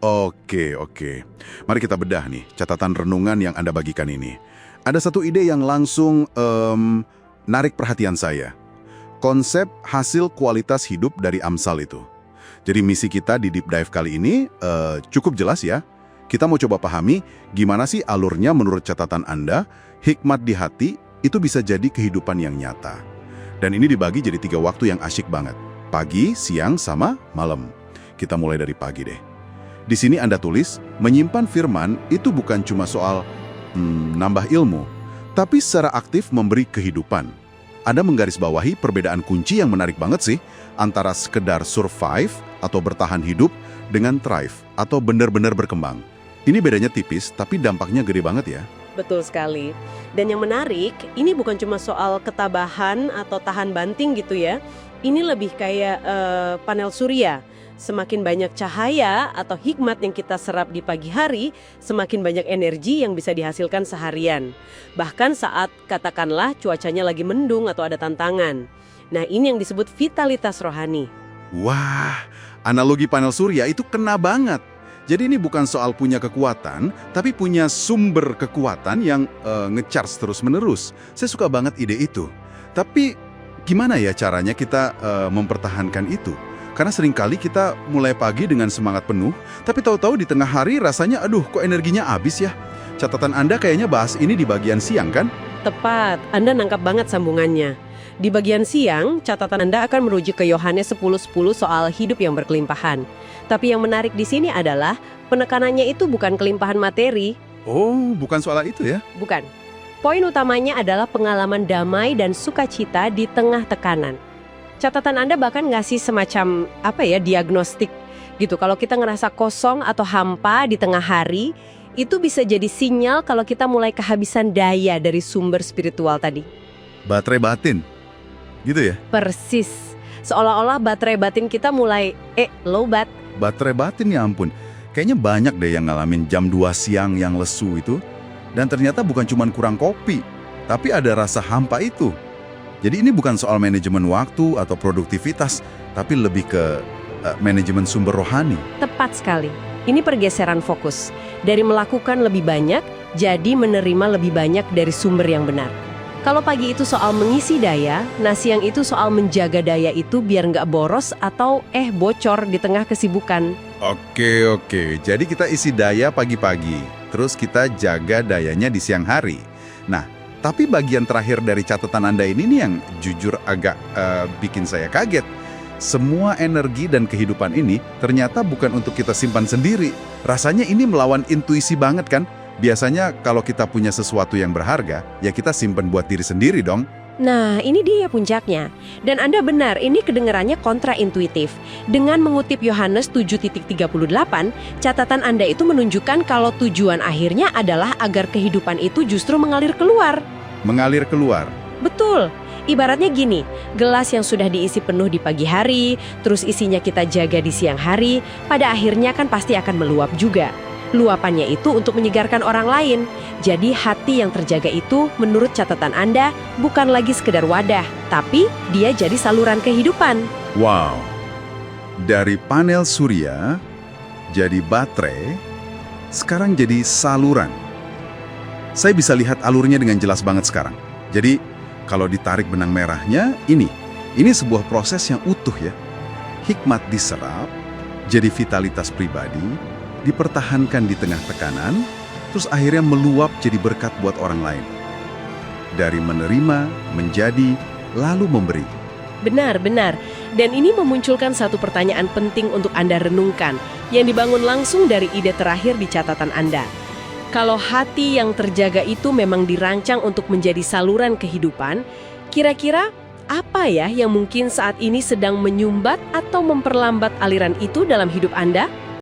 Oke, oke. Mari kita bedah nih catatan renungan yang Anda bagikan ini. Ada satu ide yang langsung narik perhatian saya. Konsep hasil kualitas hidup dari Amsal itu. Jadi misi kita di Deep Dive kali ini cukup jelas ya. Kita mau coba pahami gimana sih alurnya menurut catatan Anda, hikmat di hati itu bisa jadi kehidupan yang nyata. Dan ini dibagi jadi 3 waktu yang asyik banget. Pagi, siang, sama malam. Kita mulai dari pagi deh. Di sini Anda tulis, menyimpan firman itu bukan cuma soal nambah ilmu, tapi secara aktif memberi kehidupan. Anda menggarisbawahi perbedaan kunci yang menarik banget sih, antara sekedar survive atau bertahan hidup dengan thrive atau benar-benar berkembang. Ini bedanya tipis, tapi dampaknya gede banget ya. Betul sekali. Dan yang menarik, ini bukan cuma soal ketabahan atau tahan banting gitu ya. Ini lebih kayak panel surya. Semakin banyak cahaya atau hikmat yang kita serap di pagi hari, semakin banyak energi yang bisa dihasilkan seharian. Bahkan saat katakanlah cuacanya lagi mendung atau ada tantangan. Nah, ini yang disebut vitalitas rohani. Wah, analogi panel surya itu kena banget. Jadi ini bukan soal punya kekuatan, tapi punya sumber kekuatan yang nge-charge terus-menerus. Saya suka banget ide itu. Tapi gimana ya caranya kita mempertahankan itu? Karena seringkali kita mulai pagi dengan semangat penuh, tapi tahu-tahu di tengah hari rasanya aduh kok energinya habis ya. Catatan Anda kayaknya bahas ini di bagian siang kan? Tepat, Anda nangkap banget sambungannya. Di bagian siang, catatan Anda akan merujuk ke Yohanes 10:10 soal hidup yang berkelimpahan. Tapi yang menarik di sini adalah penekanannya itu bukan kelimpahan materi. Oh, bukan soal itu ya? Bukan. Poin utamanya adalah pengalaman damai dan sukacita di tengah tekanan. Catatan Anda bahkan ngasih semacam diagnostik gitu. Kalau kita ngerasa kosong atau hampa di tengah hari, itu bisa jadi sinyal kalau kita mulai kehabisan daya dari sumber spiritual tadi. Baterai batin, gitu ya? Persis. Seolah-olah baterai batin kita mulai low bat. Baterai batin ya ampun. Kayaknya banyak deh yang ngalamin jam 2 siang yang lesu itu. Dan ternyata bukan cuma kurang kopi, tapi ada rasa hampa itu. Jadi ini bukan soal manajemen waktu atau produktivitas, tapi lebih ke manajemen sumber rohani. Tepat sekali. Ini pergeseran fokus. Dari melakukan lebih banyak, jadi menerima lebih banyak dari sumber yang benar. Kalau pagi itu soal mengisi daya, nah siang itu soal menjaga daya itu biar nggak boros atau bocor di tengah kesibukan. Oke. Jadi kita isi daya pagi-pagi, terus kita jaga dayanya di siang hari. Nah, tapi bagian terakhir dari catatan Anda ini nih yang jujur agak bikin saya kaget. Semua energi dan kehidupan ini ternyata bukan untuk kita simpan sendiri. Rasanya ini melawan intuisi banget kan? Biasanya kalau kita punya sesuatu yang berharga, ya kita simpan buat diri sendiri dong. Nah, ini dia puncaknya. Dan Anda benar, ini kedengarannya kontraintuitif. Dengan mengutip Yohanes 7:38, catatan Anda itu menunjukkan kalau tujuan akhirnya adalah agar kehidupan itu justru mengalir keluar. Mengalir keluar? Betul. Ibaratnya gini, gelas yang sudah diisi penuh di pagi hari, terus isinya kita jaga di siang hari, pada akhirnya kan pasti akan meluap juga. Luapannya itu untuk menyegarkan orang lain. Jadi hati yang terjaga itu menurut catatan Anda bukan lagi sekedar wadah, tapi dia jadi saluran kehidupan. Wow, dari panel surya jadi baterai, sekarang jadi saluran. Saya bisa lihat alurnya dengan jelas banget sekarang. Jadi kalau ditarik benang merahnya, ini sebuah proses yang utuh ya. Hikmat diserap, jadi vitalitas pribadi, dipertahankan di tengah tekanan, terus akhirnya meluap jadi berkat buat orang lain. Dari menerima, menjadi, lalu memberi. Benar. Dan ini memunculkan satu pertanyaan penting untuk Anda renungkan, yang dibangun langsung dari ide terakhir di catatan Anda. Kalau hati yang terjaga itu memang dirancang untuk menjadi saluran kehidupan, kira-kira apa ya yang mungkin saat ini sedang menyumbat atau memperlambat aliran itu dalam hidup Anda?